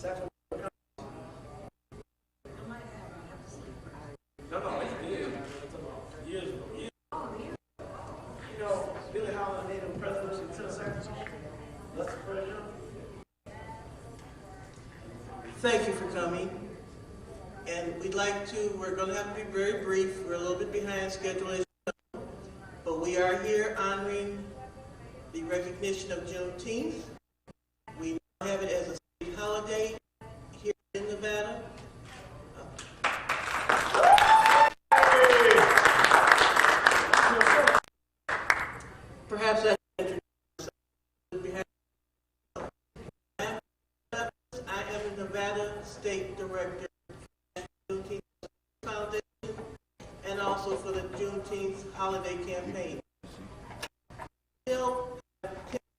No, no, it's years. Years ago. Years. You know, Billy Howard made him president in Tennessee. That's the president. Thank you for coming. And we're going to have to be very brief. We're a little bit behind schedule, but we are here honoring the recognition of Juneteenth. We now have it as a state holiday here in Nevada. Perhaps I can introduce myself. I am the Nevada State Director of the Juneteenth Foundation and also for the Juneteenth Holiday Campaign. Still, 10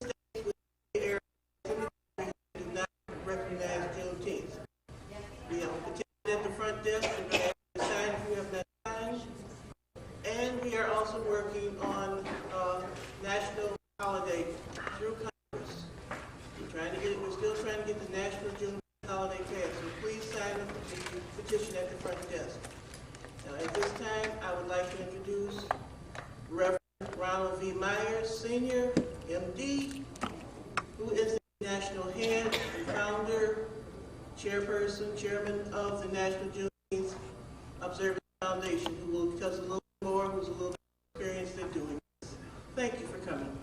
states within the area do not recognize Juneteenth. We have a petition at the front desk. We're going to ask you to sign if you have not signed. And we are also working on national holiday through Congress. We're still trying to get the national Juneteenth holiday passed. So please sign the petition at the front desk. Now, at this time, I would like to introduce Reverend Ronald V. Myers, Sr., MD, who is the national head and founder, chairman of the National Juneteenth Observance Foundation, who will tell us a little more, who's a little bit experienced in doing this. Thank you for coming.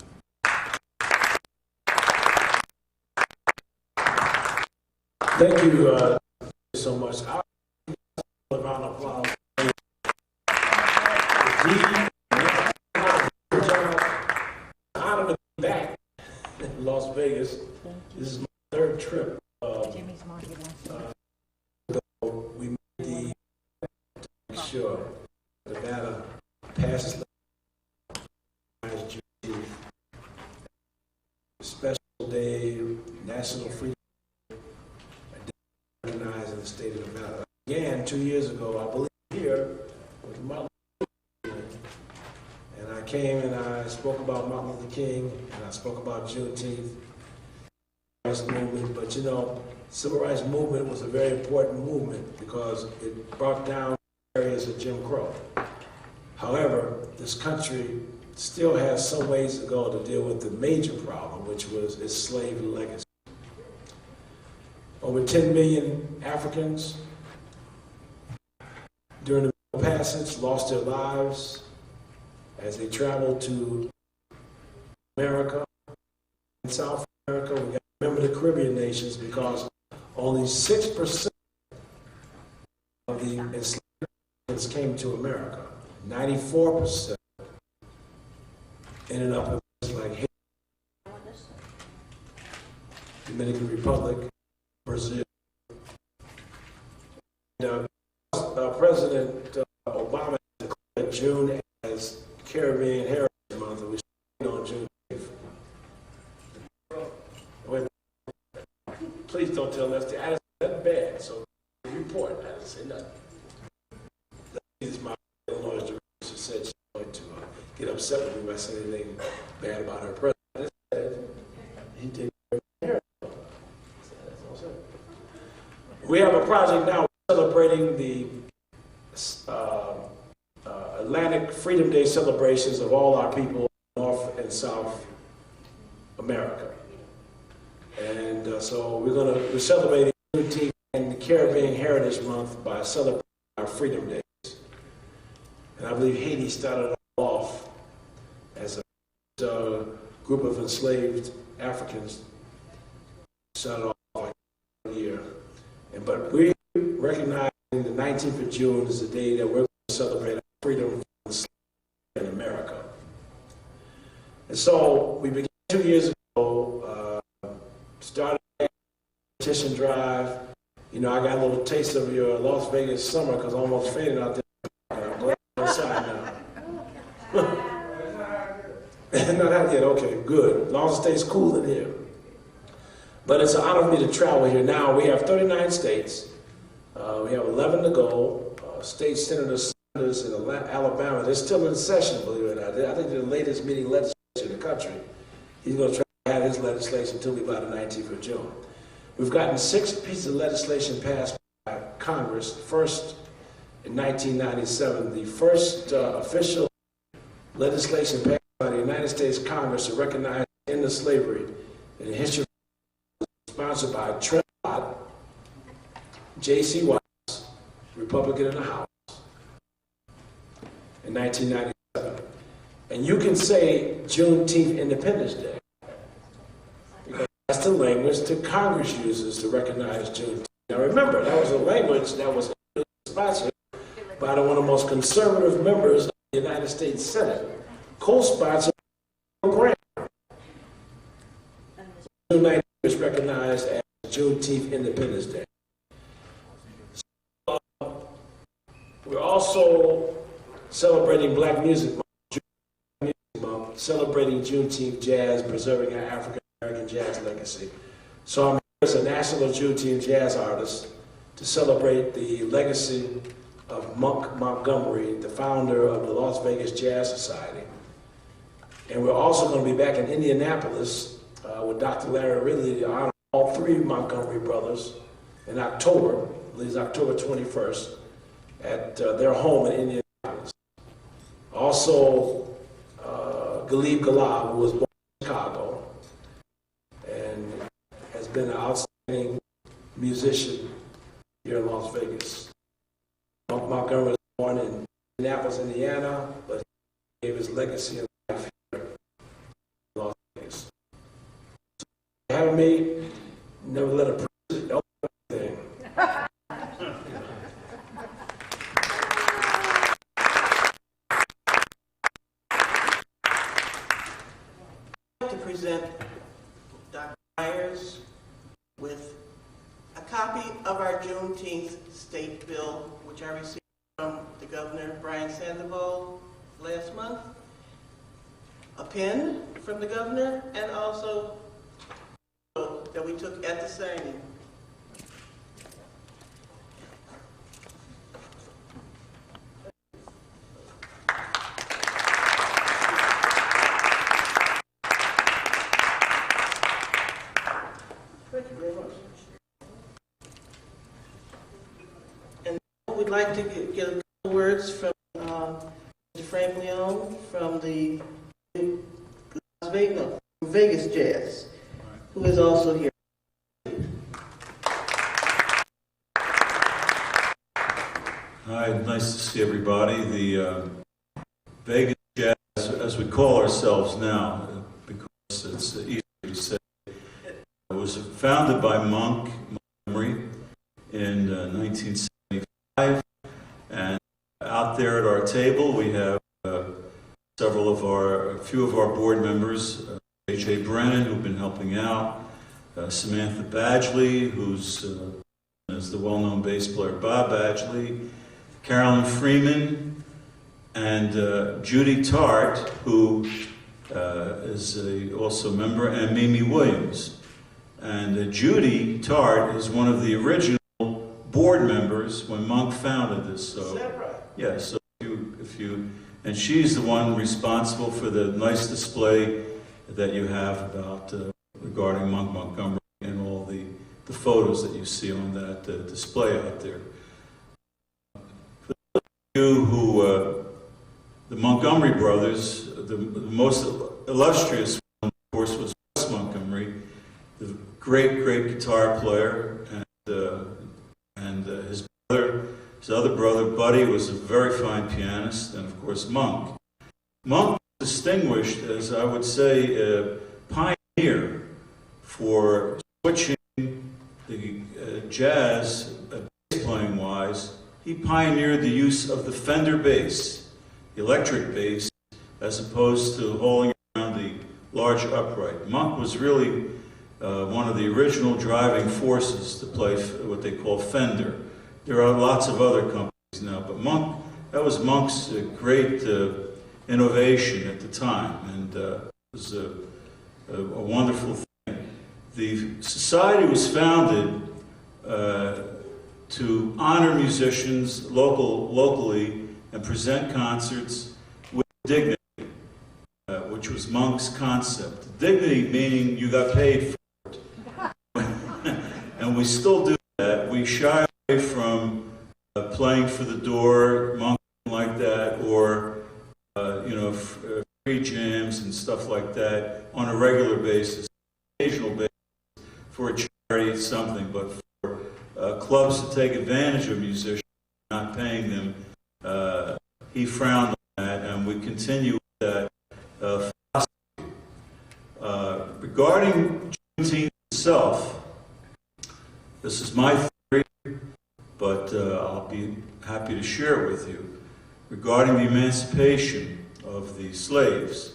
Thank you so much. I'll give a round of applause. Honor to be back in Las Vegas. This is my third trip. We made the to make sure Nevada passes the special day, National Freedom recognized in the state of Nevada. Again, 2 years ago, I believe here with Martin Luther King, and I came and I spoke about Martin Luther King, and I spoke about Juneteenth, rights movement. But you know, civil rights movement was a very important movement because it brought down areas of Jim Crow. However, this country still has some ways to go to deal with the major problem, which was its slave legacy. Over 10 million Africans during the Middle Passage lost their lives as they traveled to America and South America. We got to remember the Caribbean nations because only 6% of the enslaved Africans came to America. 94% ended up in places like Haiti, Dominican Republic, Brazil. And, President Obama declared June as Caribbean Heritage Month, and we started on June 8th. Wait, please don't tell us I didn't say nothing bad, so report. I didn't say nothing. This is my Illinois director. She said she's going to get upset with me by saying anything bad about her president. I said, he did Heritage Month. We have a project now celebrating the Atlantic Freedom Day celebrations of all our people in North and South America. And so we're celebrating Juneteenth and the Caribbean Heritage Month by celebrating our Freedom Days. And I believe Haiti started off as a group of enslaved Africans started off like a year. But we recognize the 19th of June is the day that we're going to celebrate our freedom from slavery in America. And so we began 2 years ago, started a petition drive. You know, I got a little taste of your Las Vegas summer because I almost fainted out there. I'm glad I'm inside now. No, not yet. Okay, good. As long as it stays cool in here. But it's an honor for me to travel here. Now, we have 39 states. We have 11 to go. State senators in Alabama, they're still in session, believe it or not. I think they're the latest meeting legislature in the country. He's going to try to have his legislation until about the 19th of June. We've gotten 6 pieces of legislation passed by Congress. First, in 1997, the first official legislation passed by the United States Congress to recognize the end of slavery in the history was sponsored by Trent Lott, J.C. Watts, Republican in the House, in 1997. And you can say Juneteenth Independence Day, because that's the language that Congress uses to recognize Juneteenth. Now remember, that was a language that was sponsored by one of the most conservative members of the United States Senate, co-sponsored by Grant. June 19th is recognized as Juneteenth Independence Day. So, we're also celebrating Black Music Month, celebrating Juneteenth jazz, preserving our African American jazz legacy. So I'm here as a national Juneteenth jazz artist to celebrate the legacy of Monk Montgomery, the founder of the Las Vegas Jazz Society. And we're also going to be back in Indianapolis with Dr. Larry Ridley to honor all 3 Montgomery brothers in October, I believe it's October 21st, at their home in Indianapolis. Also, Galib Galab, who was born in Chicago and has been an outstanding musician here in Las Vegas. Monk Montgomery was born in Indianapolis, Indiana, but he gave his legacy in life here in Las Vegas. So, having me, never let a president know anything. To present Dr. Myers with a copy of our Juneteenth State Bill, which I received from the Governor, Brian Sandoval, last month, a pen from the Governor, and also a photo that we took at the signing. Thank you very much. And now we'd like to get a couple words from Mr. Frank Leone from the Vegas Jazz, who is also here. Hi, nice to see everybody. The Vegas Jazz, as we call ourselves now, because it's easy to say, it was founded by Monk Montgomery in 1975, and out there at our table we have a few of our board members, H.A. Brennan, who've been helping out, Samantha Badgley, who's is the well-known bass player Bob Badgley, Carolyn Freeman, and Judy Tart, who is also a member, and Mimi Williams. And Judy Tart is one of the original board members when Monk founded this. So, Is that right? yeah, so and she's the one responsible for the nice display that you have about regarding Monk Montgomery and all the photos that you see on that display out there. For those of you who, the Montgomery brothers, the most illustrious one, of course, was Wes Montgomery, the great guitar player, and his other brother, Buddy, was a very fine pianist, and of course Monk. Monk was distinguished as, I would say, a pioneer for switching the jazz, bass playing wise. He pioneered the use of the Fender bass, the electric bass, as opposed to holding around the large upright. Monk was really one of the original driving forces to play what they call Fender. There are lots of other companies now, but that was Monk's great innovation at the time, and it was a wonderful thing. The society was founded to honor musicians locally and present concerts with dignity, which was Monk's concept. Dignity meaning you got paid for it. and we still do that. We shy away from playing for the door, monk like that, or free jams and stuff like that on a regular basis, occasional basis for a charity, something, but for clubs to take advantage of musicians, not paying them, he frowned on that, and we continue with that philosophy. Regarding Juneteenth itself, this is my theory, but I'll be happy to share it with you. Regarding the emancipation of the slaves,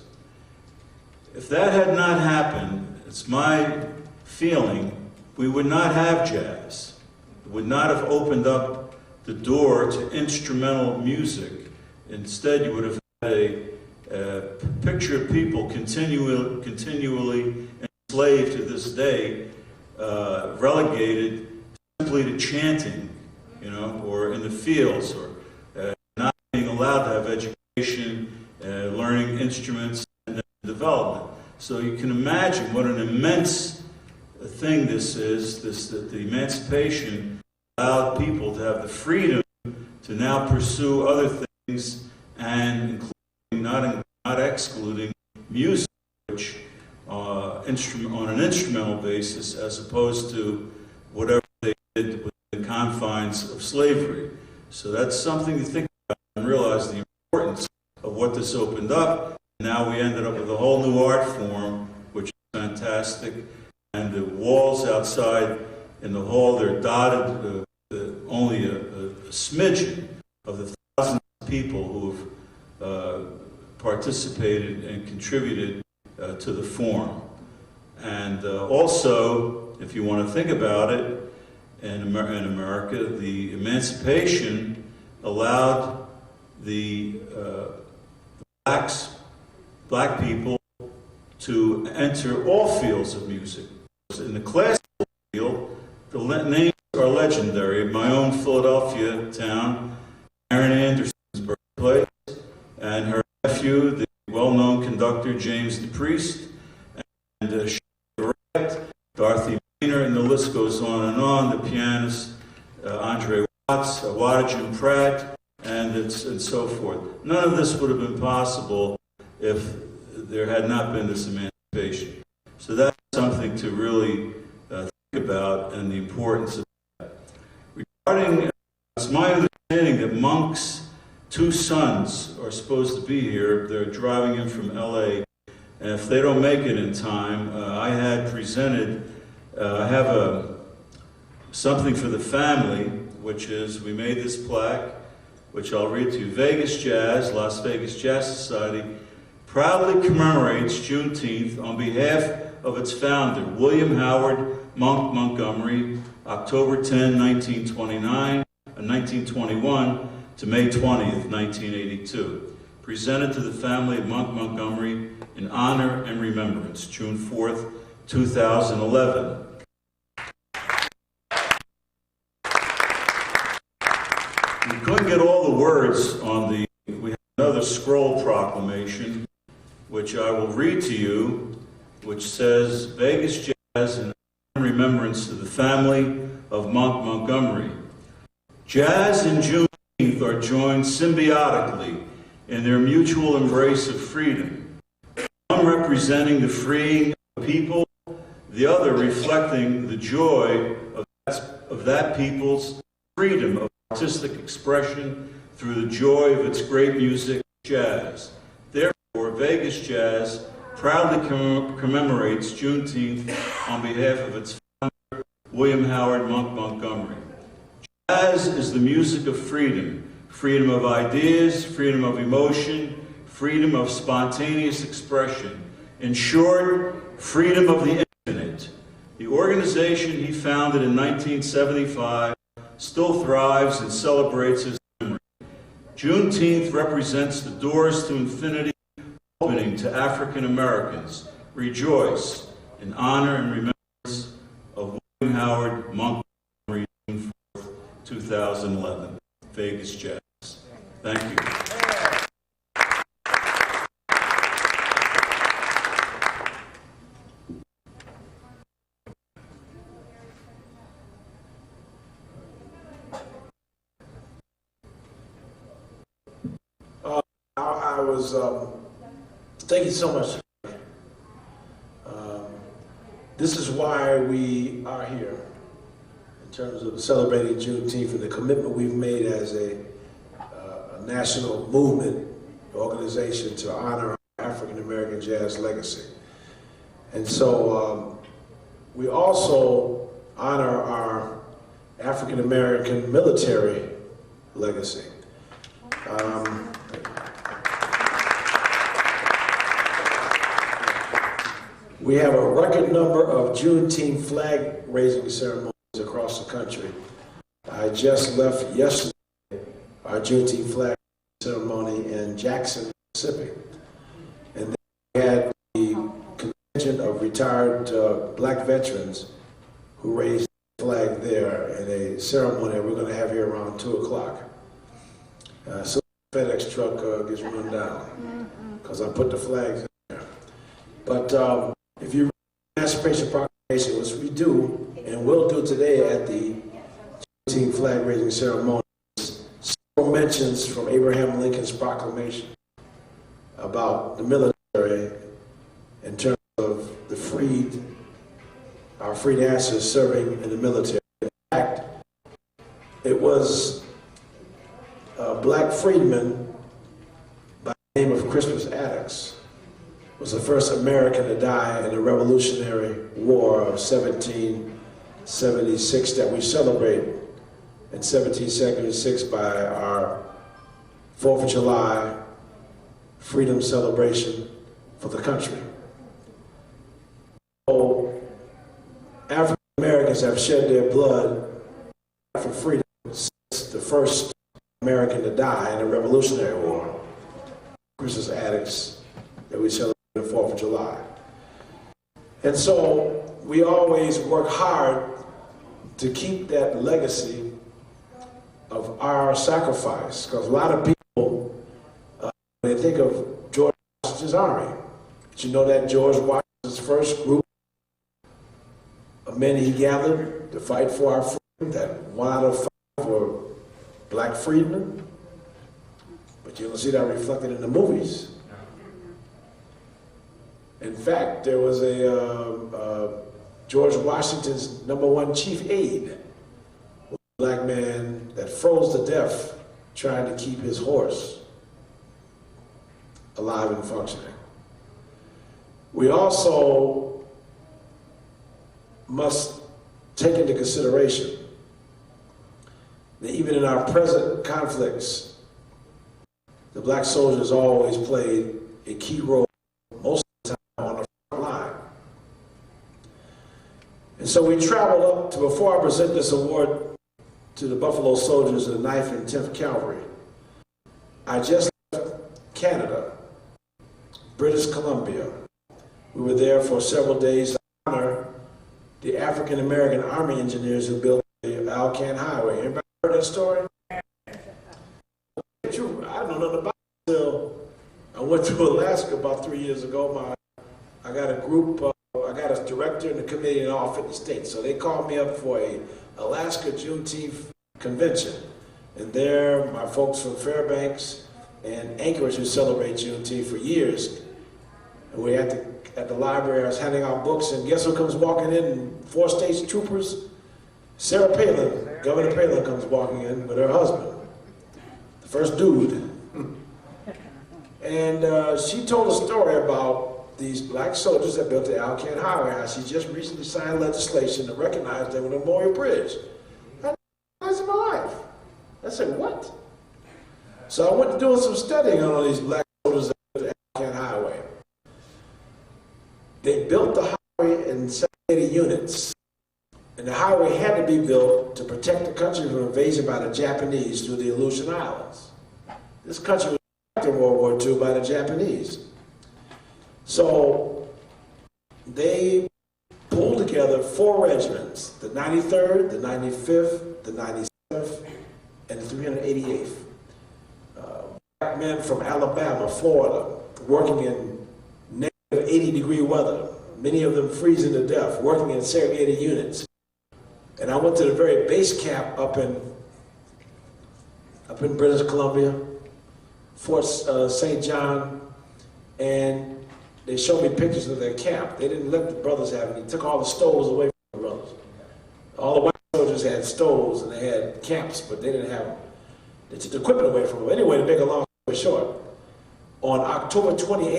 if that had not happened, it's my feeling we would not have jazz. It would not have opened up the door to instrumental music. Instead, you would have had a picture of people continually enslaved to this day, relegated simply to chanting, or in the fields, or not being allowed to have education, learning instruments, and development. So you can imagine what an immense thing this is, that the emancipation allowed people to have the freedom to now pursue other things, and including, not excluding music, which on an instrumental basis, as opposed to whatever they did with the confines of slavery. So that's something to think about and realize the importance of what this opened up. Now we ended up with a whole new art form, which is fantastic. And the walls outside in the hall, they're dotted, only a smidgen of the thousands of people who have participated and contributed to the form. And also, if you want to think about it, in America, the emancipation allowed the black people to enter all fields of music. In the classical field, the names are legendary. My own Philadelphia town, Marian Anderson's birthplace, and her nephew, the well-known conductor James DePriest, and Dorothy Maynard, and the list goes on, the pianist Andre Watts, Wadajun Pratt, and so forth. None of this would have been possible if there had not been this emancipation. So that's something to really think about, and the importance of that. Regarding, it's my understanding that Monk's two sons are supposed to be here. They're driving in from LA, and if they don't make it in time, I had presented, I have something for the family, which is, we made this plaque, which I'll read to you. Vegas Jazz, Las Vegas Jazz Society, proudly commemorates Juneteenth on behalf of its founder, William Howard Monk Montgomery, October 10, 1921 to May 20th, 1982. Presented to the family of Monk Montgomery in honor and remembrance, June 4th, 2011. We couldn't get all the words on the, we have another scroll proclamation, which I will read to you, which says, Vegas Jazz in remembrance to the family of Monk Montgomery. Jazz and Juneteenth are joined symbiotically in their mutual embrace of freedom, one representing the freeing of people, the other reflecting the joy of that people's freedom of artistic expression through the joy of its great music, jazz. Therefore, Vegas Jazz proudly commemorates Juneteenth on behalf of its founder, William Howard Monk Montgomery. Jazz is the music of freedom, freedom of ideas, freedom of emotion, freedom of spontaneous expression. In short, freedom of the infinite. The organization he founded in 1975 still thrives and celebrates his memory. Juneteenth represents the doors to infinity opening to African Americans. Rejoice in honor and remembrance of William Howard Monk, June 4th, 2011. Vegas Jazz. Thank you. was, thank you so much. This is why we are here in terms of celebrating Juneteenth and the commitment we've made as a national movement organization to honor our African-American jazz legacy. And so we also honor our African-American military legacy. We have a record number of Juneteenth flag-raising ceremonies across the country. I just left yesterday our Juneteenth flag ceremony in Jackson, Mississippi. And then we had the contingent of retired black veterans who raised the flag there in a ceremony that we're going to have here around 2 o'clock. So the FedEx truck gets run down because I put the flags in there. But if you read the Emancipation Proclamation, which we do and will do today at the Juneteenth flag raising ceremony, several mentions from Abraham Lincoln's proclamation about the military in terms of the our freed ancestors serving in the military. In fact, it was a black freedman by the name of Crispus Attucks was the first American to die in the Revolutionary War of 1776 that we celebrate in 1776 by our 4th of July freedom celebration for the country. So African Americans have shed their blood for freedom since the first American to die in the Revolutionary War, Crispus Attucks, that we celebrate the 4th of July. And so we always work hard to keep that legacy of our sacrifice, because a lot of people, when they think of George Washington's army, did you know that George Washington's first group of men he gathered to fight for our freedom, that 1 out of 5 were black freedmen? But you don't see that reflected in the movies. In fact, there was a George Washington's #1 chief aide, a black man that froze to death trying to keep his horse alive and functioning. We also must take into consideration that even in our present conflicts, the black soldiers always played a key role most of the time on the front line. And so we traveled up to, before I present this award to the Buffalo Soldiers of the 9th and 10th Cavalry, I just left Canada, British Columbia. We were there for several days to honor the African American Army engineers who built the Alcan Highway. Anybody heard that story? True. I don't know nothing about it until I went to Alaska about 3 years ago. I got a group, I got a director in the committee in all 50 states. So they called me up for a Alaska Juneteenth convention. And there, my folks from Fairbanks and Anchorage who celebrate Juneteenth for years. And we at the library, I was handing out books, and guess who comes walking in? 4 state troopers. Sarah Palin, Governor Palin comes walking in with her husband, the first dude. And she told a story about these black soldiers that built the Alcan Highway, how she just recently signed legislation to recognize them with a Memorial Bridge. That's in my life. I said, what? So I went to doing some studying on all these black soldiers that built the Alcan Highway. They built the highway in 78 units. And the highway had to be built to protect the country from invasion by the Japanese through the Aleutian Islands. This country was attacked in World War II by the Japanese. So they pulled together 4 regiments, the 93rd, the 95th, the 97th, and the 388th. Black men from Alabama, Florida, working in negative 80-degree weather, many of them freezing to death, working in segregated units. And I went to the very base camp up in British Columbia, Fort St. John, and they showed me pictures of their camp. They didn't let the brothers have it. They took all the stoves away from the brothers. All the white soldiers had stoves and they had camps, but they didn't have them. They took the equipment away from them. Anyway, to make a long story short, on October 28th,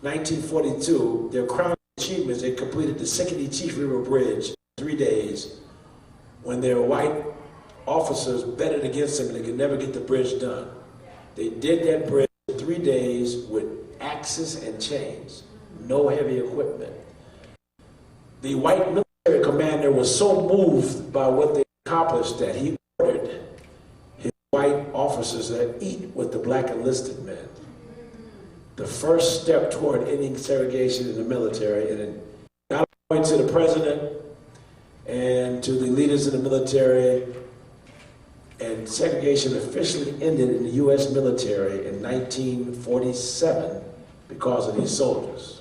1942, their crowning achievements, they completed the Sickety Chief River Bridge in 3 days when their white officers betted against them and they could never get the bridge done. They did that bridge in 3 days with axes and chains, no heavy equipment. The white military commander was so moved by what they accomplished that he ordered his white officers to eat with the black enlisted men. The first step toward ending segregation in the military, and not only to the president and to the leaders in the military, and segregation officially ended in the U.S. military in 1947 because of these soldiers.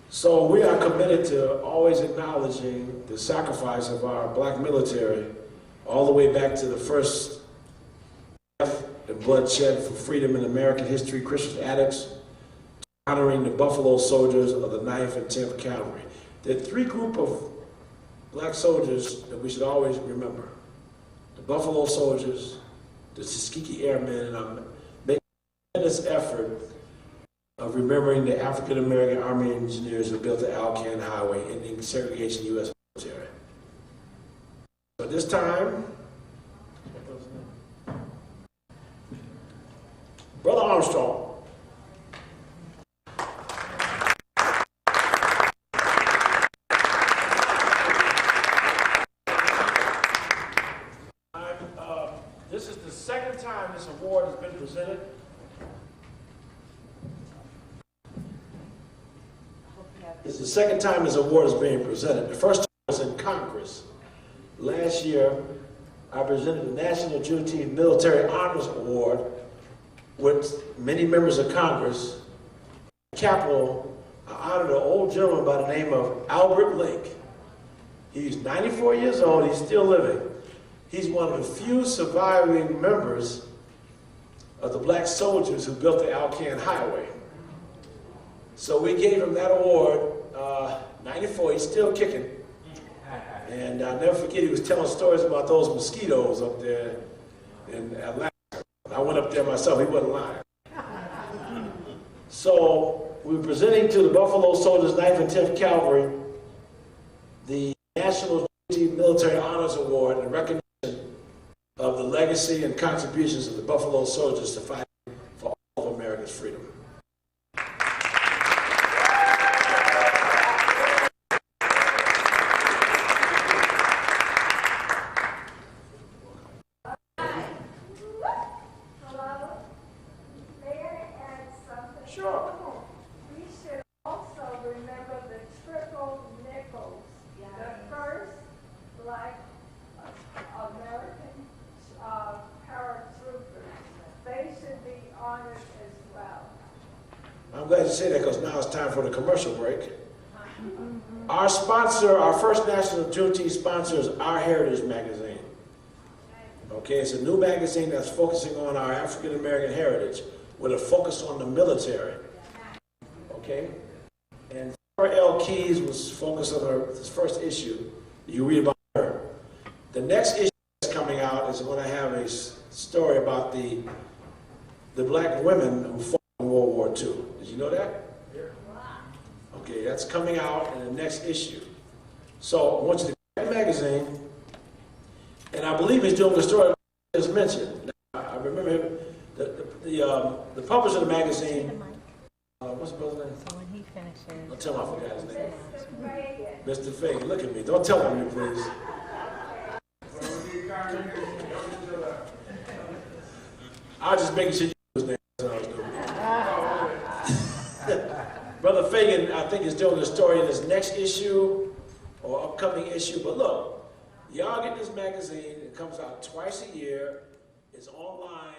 So we are committed to always acknowledging the sacrifice of our black military all the way back to the first death and bloodshed for freedom in American history, Christian addicts, honoring the Buffalo Soldiers of the 9th and 10th Cavalry. There are three groups of black soldiers that we should always remember. The Buffalo Soldiers, the Tuskegee Airmen, and I'm making this effort of remembering the African American Army engineers who built the Alcan Highway, ending segregation in the U.S. military. So at this time, Brother Armstrong. This is the second time this award has been presented. This is the second time this award is being presented. The first time was in Congress. Last year, I presented the National Juneteenth Military Honors Award with many members of Congress. Capitol, I honored an old gentleman by the name of Albert Lake. He's 94 years old, he's still living. He's one of the few surviving members of the black soldiers who built the Alcan Highway. So we gave him that award, 94, he's still kicking. And I'll never forget, he was telling stories about those mosquitoes up there in Atlanta. I went up there myself, he wasn't lying. So we're presenting to the Buffalo Soldiers 9th and 10th Cavalry the National Military Honors Award in recognition of the legacy and contributions of the Buffalo Soldiers to fight for all of America's freedom. Sure. We should also remember the triple nickels, the first black American paratroopers. They should be honored as well. I'm glad you say that because now it's time for the commercial break. Our sponsor, our first National Juneteenth sponsor is Our Heritage magazine. Okay, it's a new magazine that's focusing on our African American heritage with a focus on the military. Okay? And Sarah L. Keyes was focused on her first issue. You read about her. The next issue that's coming out is when I have a story about the black women who fought in World War II. Did you know that? Yeah. Okay, that's coming out in the next issue. So I want you to get that magazine, and I believe he's doing the story I just mentioned. Now, I remember him, the publisher of the magazine, what's the brother's name? So when he finishes, Don't tell him I forgot his name. Mr. Mr. Fagan, look at me. Don't tell me, please. I was just making sure you knew his name. That's what I was doing. Brother Fagan, I think, is doing the story in his next issue or upcoming issue. But look, y'all get this magazine. It comes out twice a year. It's online.